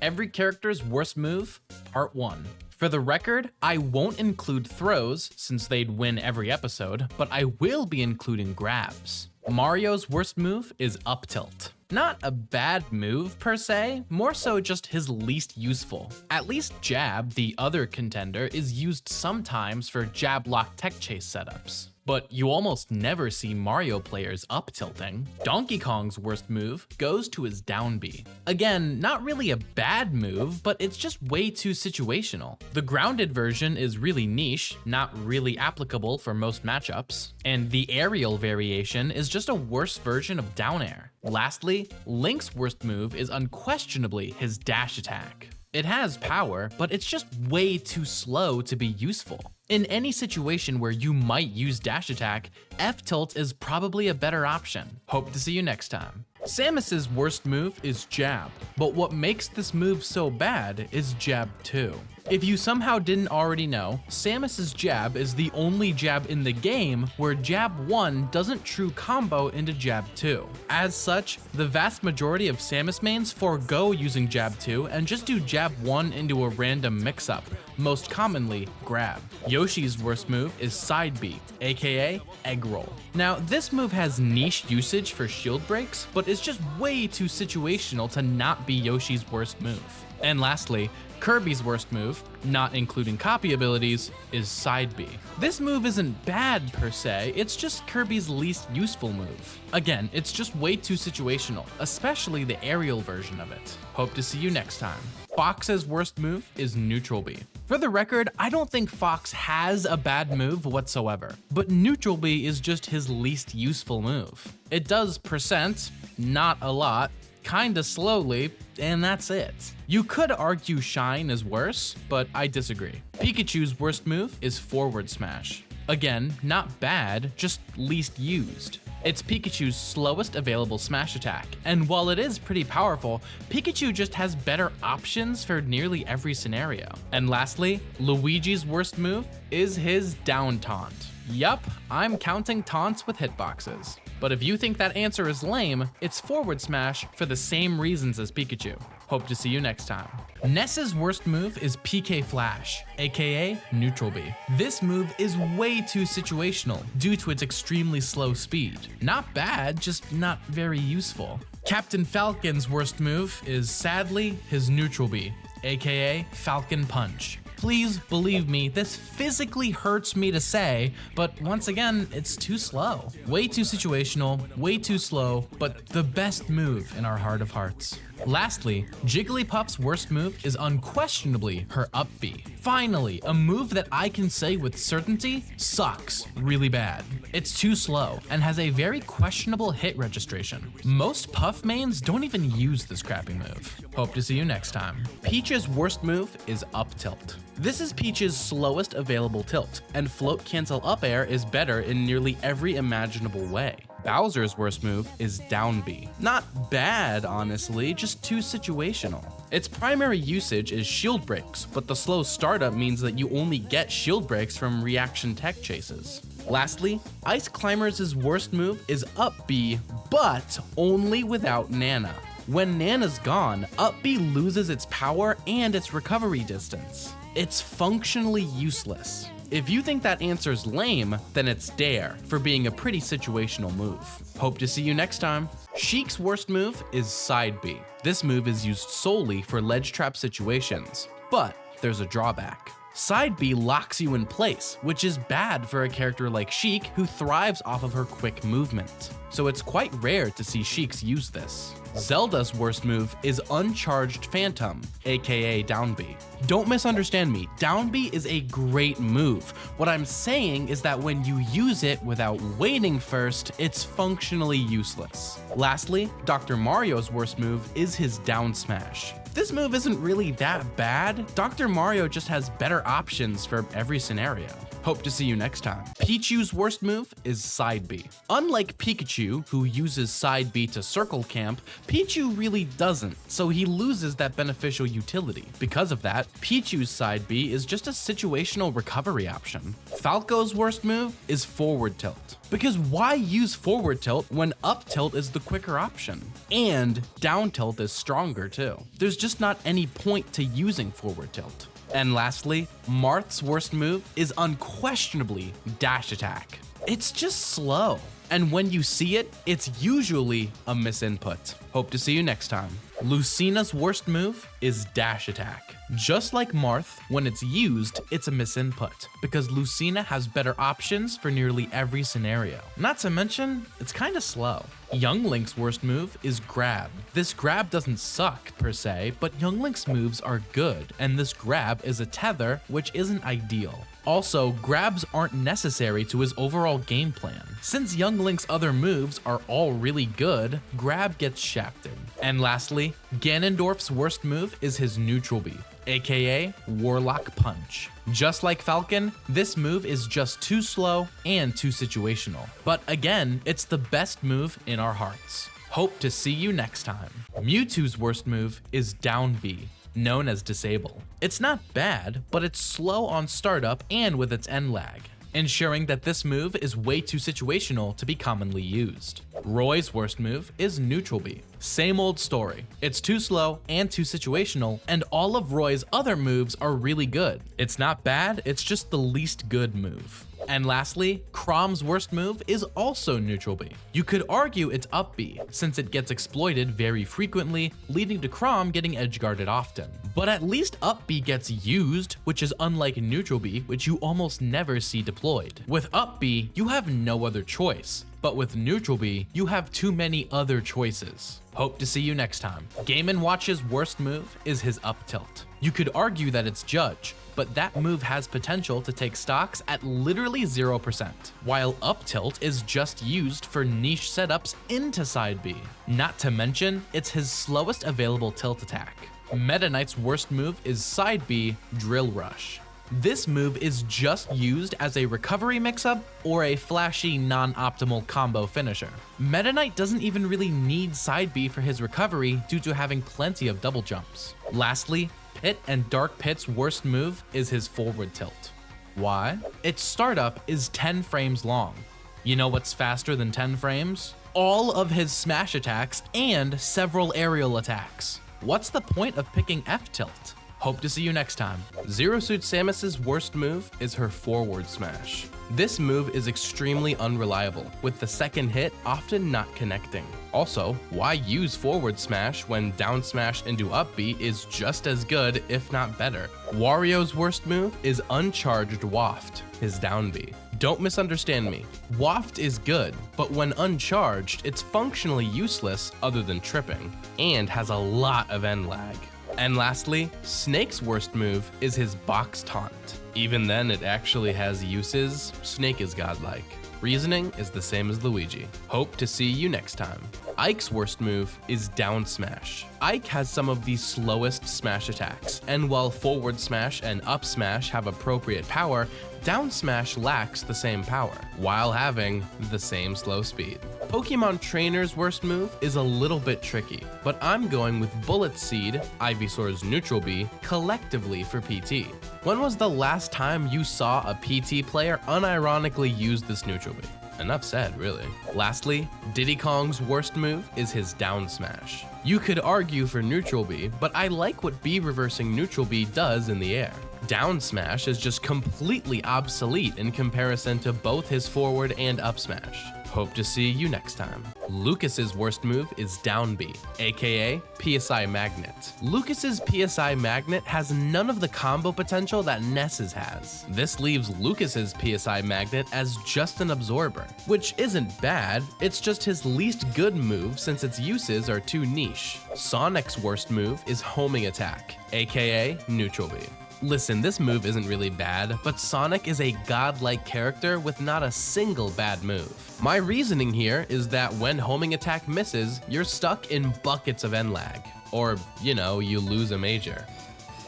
Every character's worst move, part 1. For the record, I won't include throws since they'd win every episode, but I will be including grabs. Mario's worst move is up tilt. Not a bad move per se, more so just his least useful. At least Jab, the other contender, is used sometimes for jab lock tech chase setups. But you almost never see Mario players up tilting. Donkey Kong's worst move goes to his down B. Again, not really a bad move, but it's just way too situational. The grounded version is really niche, not really applicable for most matchups. And the aerial variation is just a worse version of down air. Lastly, Link's worst move is unquestionably his dash attack. It has power, but it's just way too slow to be useful. In any situation where you might use dash attack, F-tilt is probably a better option. Hope to see you next time. Samus's worst move is jab, but what makes this move so bad is jab 2. If you somehow didn't already know, Samus's jab is the only jab in the game where jab 1 doesn't true combo into jab 2. As such, the vast majority of Samus mains forego using jab 2 and just do jab 1 into a random mix-up, most commonly grab. Yoshi's worst move is side B, aka egg roll. Now, this move has niche usage for shield breaks, but it's just way too situational to not be Yoshi's worst move. And lastly, Kirby's worst move, not including copy abilities, is side B. This move isn't bad per se, it's just Kirby's least useful move. Again, it's just way too situational, especially the aerial version of it. Hope to see you next time. Fox's worst move is neutral B. For the record, I don't think Fox has a bad move whatsoever, but neutral B is just his least useful move. It does percent, not a lot, kinda slowly, and that's it. You could argue Shine is worse, but I disagree. Pikachu's worst move is forward smash. Again, not bad, just least used. It's Pikachu's slowest available smash attack, and while it is pretty powerful, Pikachu just has better options for nearly every scenario. And lastly, Luigi's worst move is his down taunt. Yup, I'm counting taunts with hitboxes. But if you think that answer is lame, it's forward smash for the same reasons as Pikachu. Hope to see you next time. Ness's worst move is PK Flash, aka neutral B. This move is way too situational due to its extremely slow speed. Not bad, just not very useful. Captain Falcon's worst move is sadly his neutral B, aka Falcon Punch. Please believe me, this physically hurts me to say, but once again, it's too slow. Way too situational, way too slow, but the best move in our heart of hearts. Lastly, Jigglypuff's worst move is unquestionably her up B. Finally, a move that I can say with certainty sucks really bad. It's too slow and has a very questionable hit registration. Most Puff mains don't even use this crappy move. Hope to see you next time. Peach's worst move is up tilt. This is Peach's slowest available tilt, and float cancel up air is better in nearly every imaginable way. Bowser's worst move is down B. Not bad, honestly, just too situational. Its primary usage is shield breaks, but the slow startup means that you only get shield breaks from reaction tech chases. Lastly, Ice Climber's worst move is up B, but only without Nana. When Nana's gone, up B loses its power and its recovery distance. It's functionally useless. If you think that answer's lame, then it's dare for being a pretty situational move. Hope to see you next time. Sheik's worst move is side B. This move is used solely for ledge trap situations, but there's a drawback. Side B locks you in place, which is bad for a character like Sheik who thrives off of her quick movement. So it's quite rare to see Sheiks use this. Zelda's worst move is Uncharged Phantom, aka down B. Don't misunderstand me, down B is a great move. What I'm saying is that when you use it without waiting first, it's functionally useless. Lastly, Dr. Mario's worst move is his down smash. This move isn't really that bad. Dr. Mario just has better options for every scenario. Hope to see you next time. Pichu's worst move is side B. Unlike Pikachu, who uses side B to circle camp, Pichu really doesn't, so he loses that beneficial utility. Because of that, Pichu's side B is just a situational recovery option. Falco's worst move is forward tilt. Because why use forward tilt when up tilt is the quicker option? And down tilt is stronger too. There's just not any point to using forward tilt. And lastly, Marth's worst move is unquestionably dash attack. It's just slow. And when you see it, it's usually a misinput. Hope to see you next time. Lucina's worst move is dash attack. Just like Marth, when it's used, it's a misinput, because Lucina has better options for nearly every scenario. Not to mention, it's kinda slow. Young Link's worst move is grab. This grab doesn't suck per se, but Young Link's moves are good, and this grab is a tether, which isn't ideal. Also, grabs aren't necessary to his overall game plan. Since Young Link's other moves are all really good, grab gets shafted. And lastly, Ganondorf's worst move is his neutral B, aka Warlock Punch. Just like Falcon, this move is just too slow and too situational. But again, it's the best move in our hearts. Hope to see you next time. Mewtwo's worst move is down B, known as disable. It's not bad, but it's slow on startup and with its end lag, ensuring that this move is way too situational to be commonly used. Roy's worst move is neutral B. Same old story. It's too slow and too situational, and all of Roy's other moves are really good. It's not bad, it's just the least good move. And lastly, Chrom's worst move is also neutral B. You could argue it's up B, since it gets exploited very frequently, leading to Chrom getting edgeguarded often. But at least up B gets used, which is unlike neutral B, which you almost never see deployed. With up B, you have no other choice. But with neutral B, you have too many other choices. Hope to see you next time. Game & Watch's worst move is his up tilt. You could argue that it's Judge, but that move has potential to take stocks at literally 0%, while up tilt is just used for niche setups into side B. Not to mention, it's his slowest available tilt attack. Meta Knight's worst move is side B, Drill Rush. This move is just used as a recovery mix-up or a flashy non-optimal combo finisher. Meta Knight doesn't even really need side B for his recovery due to having plenty of double jumps. Lastly, Pit and Dark Pit's worst move is his forward tilt. Why? Its startup is 10 frames long. You know what's faster than 10 frames? All of his smash attacks and several aerial attacks. What's the point of picking F tilt? Hope to see you next time. Zero Suit Samus's worst move is her forward smash. This move is extremely unreliable, with the second hit often not connecting. Also, why use forward smash when down smash into up B is just as good, if not better? Wario's worst move is uncharged waft, his down B. Don't misunderstand me. Waft is good, but when uncharged, it's functionally useless other than tripping, and has a lot of end lag. And lastly, Snake's worst move is his box taunt. Even then, it actually has uses. Snake is godlike. Reasoning is the same as Luigi. Hope to see you next time. Ike's worst move is down smash. Ike has some of the slowest smash attacks, and while forward smash and up smash have appropriate power, down smash lacks the same power, while having the same slow speed. Pokemon Trainer's worst move is a little bit tricky, but I'm going with Bullet Seed, Ivysaur's neutral B, collectively for PT. When was the last time you saw a PT player unironically use this neutral B? Enough said, really. Lastly, Diddy Kong's worst move is his down smash. You could argue for neutral B, but I like what B reversing neutral B does in the air. Down smash is just completely obsolete in comparison to both his forward and up smash. Hope to see you next time. Lucas's worst move is down B, aka PSI Magnet. Lucas's PSI Magnet has none of the combo potential that Ness's has. This leaves Lucas's PSI Magnet as just an absorber, which isn't bad, it's just his least good move since its uses are too niche. Sonic's worst move is homing attack, aka neutral B. Listen, this move isn't really bad, but Sonic is a godlike character with not a single bad move. My reasoning here is that when homing attack misses, you're stuck in buckets of end lag. Or, you know, you lose a major.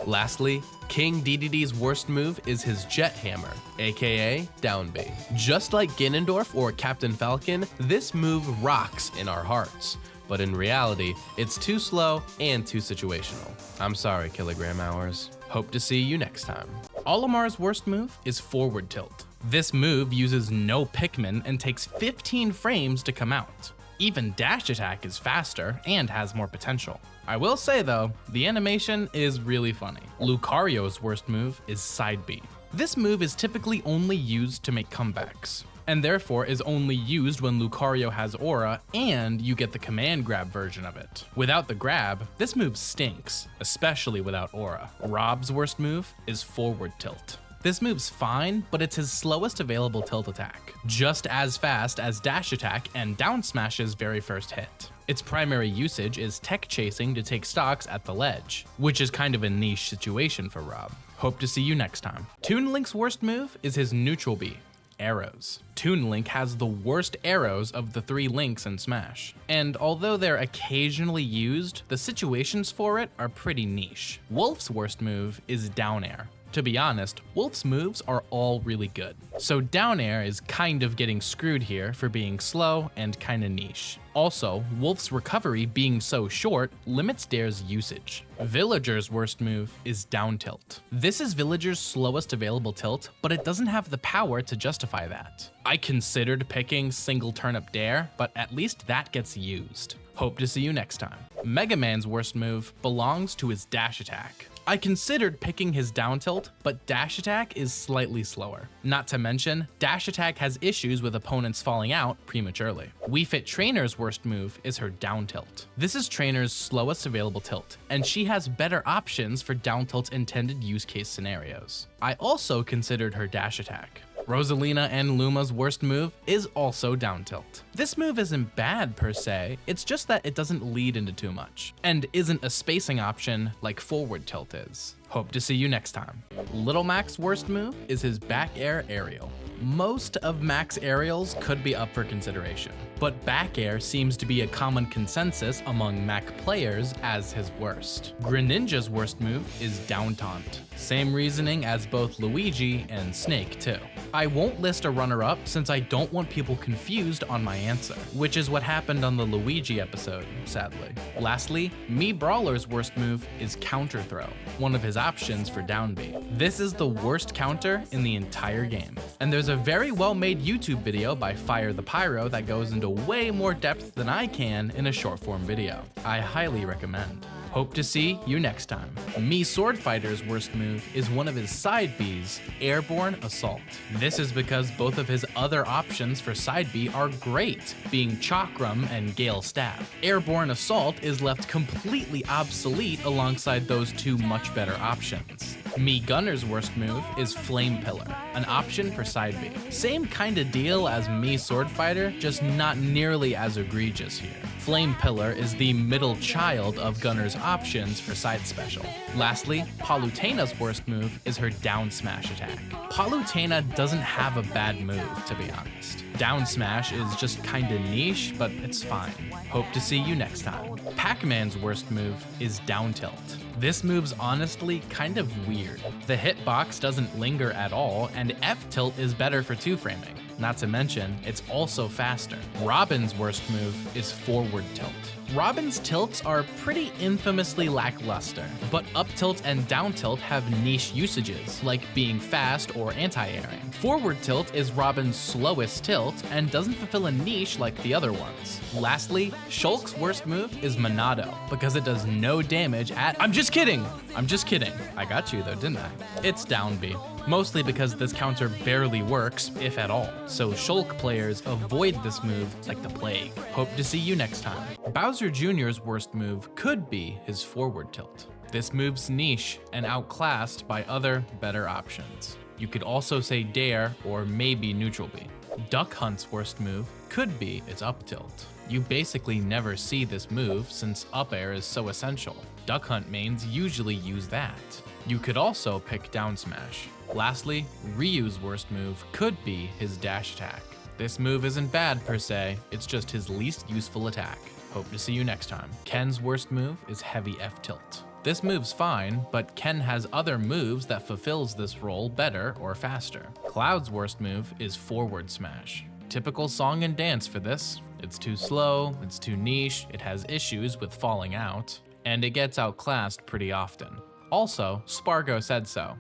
Lastly, King Dedede's worst move is his Jet Hammer, aka down B. Just like Ganondorf or Captain Falcon, this move rocks in our hearts. But in reality, it's too slow and too situational. I'm sorry, Kilogram Hours. Hope to see you next time. Olimar's worst move is forward tilt. This move uses no Pikmin and takes 15 frames to come out. Even dash attack is faster and has more potential. I will say though, the animation is really funny. Lucario's worst move is Side B. This move is typically only used to make comebacks, and therefore is only used when Lucario has Aura and you get the command grab version of it. Without the grab, this move stinks, especially without Aura. Rob's worst move is Forward Tilt. This move's fine, but it's his slowest available tilt attack, just as fast as dash attack and down smash's very first hit. Its primary usage is tech chasing to take stocks at the ledge, which is kind of a niche situation for Rob. Hope to see you next time. Toon Link's worst move is his neutral B, arrows. Toon Link has the worst arrows of the 3 Links in Smash, and although they're occasionally used, the situations for it are pretty niche. Wolf's worst move is down air. To be honest, Wolf's moves are all really good, so down air is kind of getting screwed here for being slow and kinda niche. Also, Wolf's recovery being so short limits Dare's usage. Villager's worst move is down tilt. This is Villager's slowest available tilt, but it doesn't have the power to justify that. I considered picking single turnip Dare, but at least that gets used. Hope to see you next time. Mega Man's worst move belongs to his dash attack. I considered picking his down tilt, but dash attack is slightly slower. Not to mention, dash attack has issues with opponents falling out prematurely. Wii Fit Trainer's worst move is her down tilt. This is Trainer's slowest available tilt, and she has better options for down tilt's intended use case scenarios. I also considered her dash attack. Rosalina and Luma's worst move is also down tilt. This move isn't bad per se, it's just that it doesn't lead into too much, and isn't a spacing option like forward tilt is. Hope to see you next time. Little Mac's worst move is his back air aerial. Most of Mac's aerials could be up for consideration, but back air seems to be a common consensus among Mac players as his worst. Greninja's worst move is down taunt. Same reasoning as both Luigi and Snake too. I won't list a runner-up since I don't want people confused on my answer, which is what happened on the Luigi episode, sadly. Lastly, Mii Brawler's worst move is counter throw, one of his options for down B. This is the worst counter in the entire game, and there's a very well-made YouTube video by Fire the Pyro that goes into way more depth than I can in a short form video. I highly recommend. Hope to see you next time. Mii Sword Fighter's worst move is one of his side Bs, Airborne Assault. This is because both of his other options for side B are great, being Chakram and Gale Stab. Airborne Assault is left completely obsolete alongside those two much better options. Mii Gunner's worst move is Flame Pillar, an option for side B. Same kinda deal as Mii Sword Fighter, just not nearly as egregious here. Flame Pillar is the middle child of Gunner's options for side special. Lastly, Palutena's worst move is her down smash attack. Palutena doesn't have a bad move, to be honest. Down smash is just kinda niche, but it's fine. Hope to see you next time. Pac-Man's worst move is down tilt. This move's honestly kind of weird. The hitbox doesn't linger at all, and F-tilt is better for 2-framing. Not to mention, it's also faster. Robin's worst move is forward tilt. Robin's tilts are pretty infamously lackluster, but up tilt and down tilt have niche usages, like being fast or anti-airing. Forward tilt is Robin's slowest tilt and doesn't fulfill a niche like the other ones. Lastly, Shulk's worst move is Monado, because it does no damage at— I'm just kidding! I got you though, didn't I? It's down B. Mostly because this counter barely works, if at all, so Shulk players avoid this move like the plague. Hope to see you next time. Bowser Jr.'s worst move could be his forward tilt. This move's niche and outclassed by other, better options. You could also say Dare or maybe neutral B. Duck Hunt's worst move could be its up tilt. You basically never see this move since up air is so essential. Duck Hunt mains usually use that. You could also pick down smash. Lastly, Ryu's worst move could be his dash attack. This move isn't bad per se, it's just his least useful attack. Hope to see you next time. Ken's worst move is heavy F tilt. This move's fine, but Ken has other moves that fulfills this role better or faster. Cloud's worst move is forward smash. Typical song and dance for this. It's too slow, it's too niche, it has issues with falling out, and it gets outclassed pretty often. Also, Spargo said so,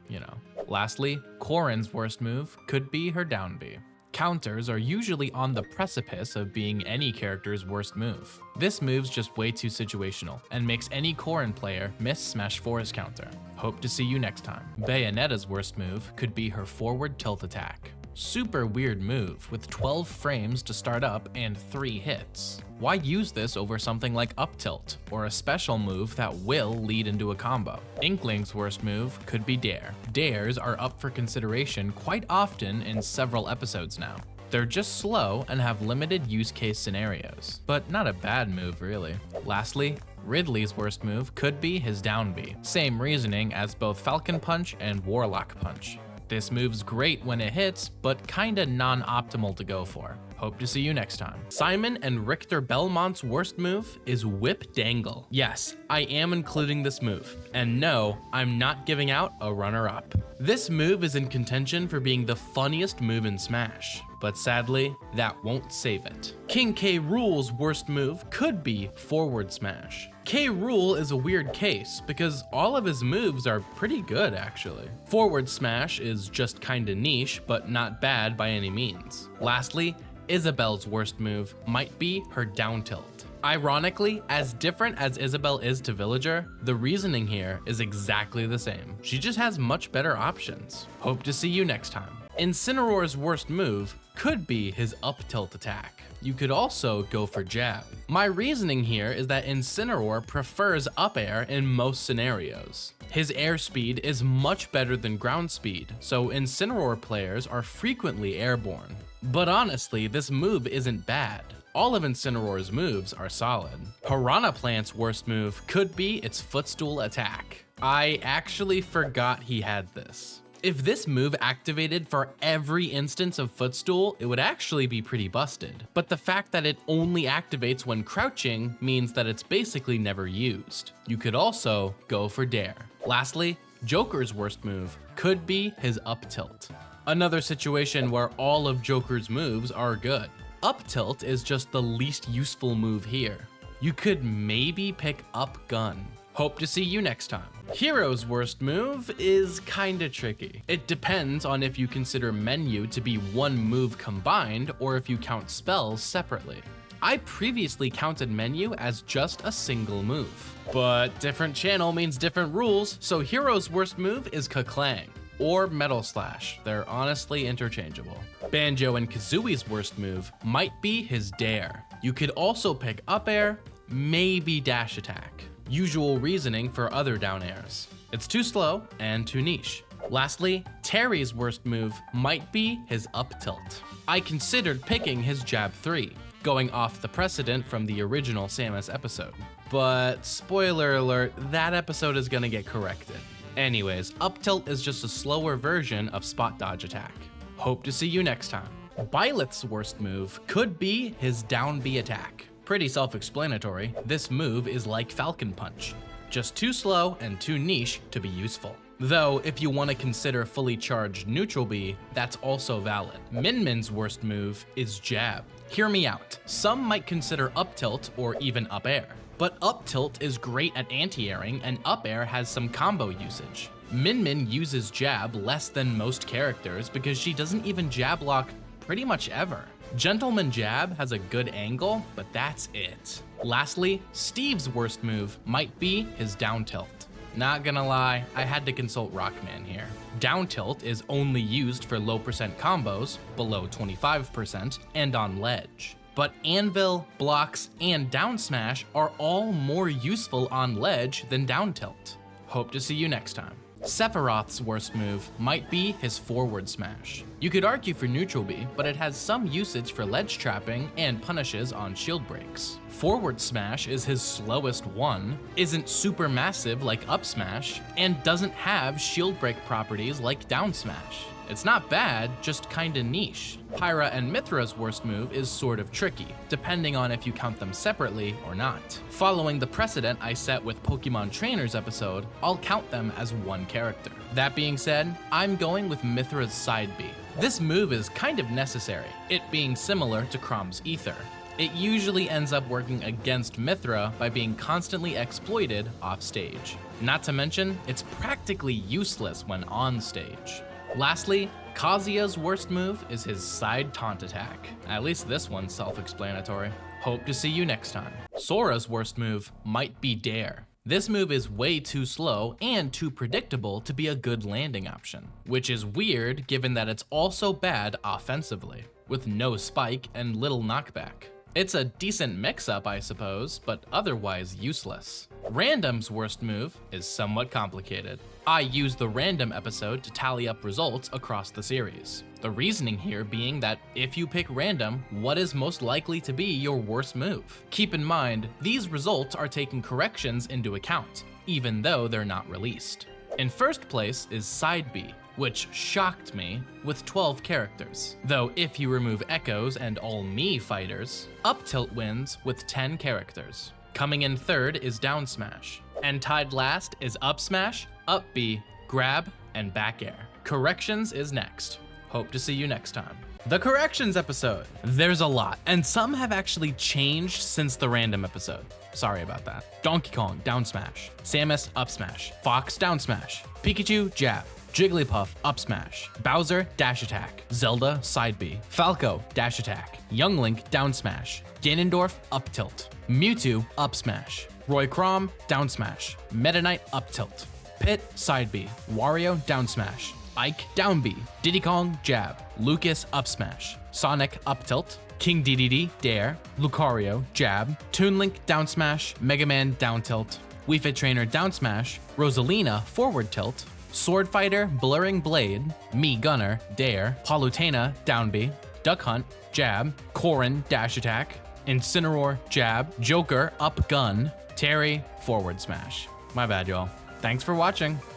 you know. Lastly, Corrin's worst move could be her down B. Counters are usually on the precipice of being any character's worst move. This move's just way too situational and makes any Corrin player miss Smash 4's counter. Hope to see you next time. Bayonetta's worst move could be her forward tilt attack. Super weird move with 12 frames to start up and 3 hits. Why use this over something like up tilt, or a special move that will lead into a combo? Inkling's worst move could be Dare. Dares are up for consideration quite often in several episodes now. They're just slow and have limited use case scenarios, but not a bad move really. Lastly, Ridley's worst move could be his down B. Same reasoning as both Falcon Punch and Warlock Punch. This move's great when it hits, but kinda non-optimal to go for. Hope to see you next time. Simon and Richter Belmont's worst move is Whip Dangle. Yes, I am including this move, and no, I'm not giving out a runner-up. This move is in contention for being the funniest move in Smash, but sadly, that won't save it. King K. Rool's worst move could be Forward Smash. K. Rool is a weird case because all of his moves are pretty good actually. Forward Smash is just kinda niche, but not bad by any means. Lastly, Isabelle's worst move might be her down tilt. Ironically, as different as Isabelle is to Villager, the reasoning here is exactly the same. She just has much better options. Hope to see you next time. Incineroar's worst move could be his up tilt attack. You could also go for jab. My reasoning here is that Incineroar prefers up air in most scenarios. His airspeed is much better than ground speed, so Incineroar players are frequently airborne. But honestly, this move isn't bad. All of Incineroar's moves are solid. Piranha Plant's worst move could be its footstool attack. I actually forgot he had this. If this move activated for every instance of footstool, it would actually be pretty busted. But the fact that it only activates when crouching means that it's basically never used. You could also go for Dare. Lastly, Joker's worst move could be his up tilt. Another situation where all of Joker's moves are good. Up tilt is just the least useful move here. You could maybe pick up gun. Hope to see you next time. Hero's worst move is kinda tricky. It depends on if you consider menu to be one move combined or if you count spells separately. I previously counted menu as just a single move, but different channel means different rules, so Hero's worst move is Ka-Clang or Metal Slash. They're honestly interchangeable. Banjo and Kazooie's worst move might be his Dare. You could also pick up air, maybe dash attack. Usual reasoning for other down airs. It's too slow and too niche. Lastly, Terry's worst move might be his up tilt. I considered picking his jab 3, going off the precedent from the original Samus episode. But spoiler alert, that episode is gonna get corrected. Anyways, up tilt is just a slower version of spot dodge attack. Hope to see you next time. Byleth's worst move could be his down B attack. Pretty self-explanatory, this move is like Falcon Punch, just too slow and too niche to be useful. Though, if you want to consider fully charged neutral B, that's also valid. Min Min's worst move is jab. Hear me out, some might consider up tilt or even up air, but up tilt is great at anti-airing and up air has some combo usage. Min Min uses jab less than most characters because she doesn't even jab lock pretty much ever. Gentleman Jab has a good angle, but that's it. Lastly, Steve's worst move might be his down tilt. Not gonna lie, I had to consult Rockman here. Down tilt is only used for low percent combos, below 25%, and on ledge. But Anvil, blocks, and down smash are all more useful on ledge than down tilt. Hope to see you next time. Sephiroth's worst move might be his forward smash. You could argue for neutral B, but it has some usage for ledge trapping and punishes on shield breaks. Forward smash is his slowest one, isn't super massive like up smash, and doesn't have shield break properties like down smash. It's not bad, just kinda niche. Pyra and Mithra's worst move is sort of tricky, depending on if you count them separately or not. Following the precedent I set with Pokemon Trainers episode, I'll count them as one character. That being said, I'm going with Mithra's side B. This move is kind of necessary, it being similar to Chrom's Ether. It usually ends up working against Mithra by being constantly exploited off stage. Not to mention, it's practically practically useless when on stage. Lastly, Kazuya's worst move is his side taunt attack. At least this one's self-explanatory. Hope to see you next time. Sora's worst move might be Dare. This move is way too slow and too predictable to be a good landing option, which is weird given that it's also bad offensively, with no spike and little knockback. It's a decent mix-up, I suppose, but otherwise useless. Random's worst move is somewhat complicated. I use the random episode to tally up results across the series. The reasoning here being that if you pick random, what is most likely to be your worst move? Keep in mind, these results are taking corrections into account, even though they're not released. In first place is Side B, which shocked me, with 12 characters. Though if you remove Echoes and all Mii fighters, Up Tilt wins with 10 characters. Coming in third is Down Smash, and tied last is Up Smash, Up B, Grab, and Back Air. Corrections is next. Hope to see you next time. The corrections episode. There's a lot, and some have actually changed since the random episode. Sorry about that. Donkey Kong, Down Smash. Samus, Up Smash. Fox, Down Smash. Pikachu, Jab. Jigglypuff, Up Smash. Bowser, Dash Attack. Zelda, Side B. Falco, Dash Attack. Young Link, Down Smash. Ganondorf, Up Tilt. Mewtwo, Up Smash. Chrom, Down Smash. Meta Knight, Up Tilt. Pit, Side B. Wario, Down Smash. Ike, Down B. Diddy Kong, Jab. Lucas, Up Smash. Sonic, Up Tilt. King Diddy, Dare. Lucario, Jab. Toon Link, Down Smash. Mega Man, Down Tilt. Wii Fit Trainer, Down Smash. Rosalina, Forward Tilt. Sword Fighter, Blurring Blade. Mii Gunner, Dare. Palutena, Down B. Duck Hunt, Jab. Corrin, Dash Attack. Incineroar, Jab. Joker, Up Gun. Terry, Forward Smash. My bad, y'all. Thanks for watching.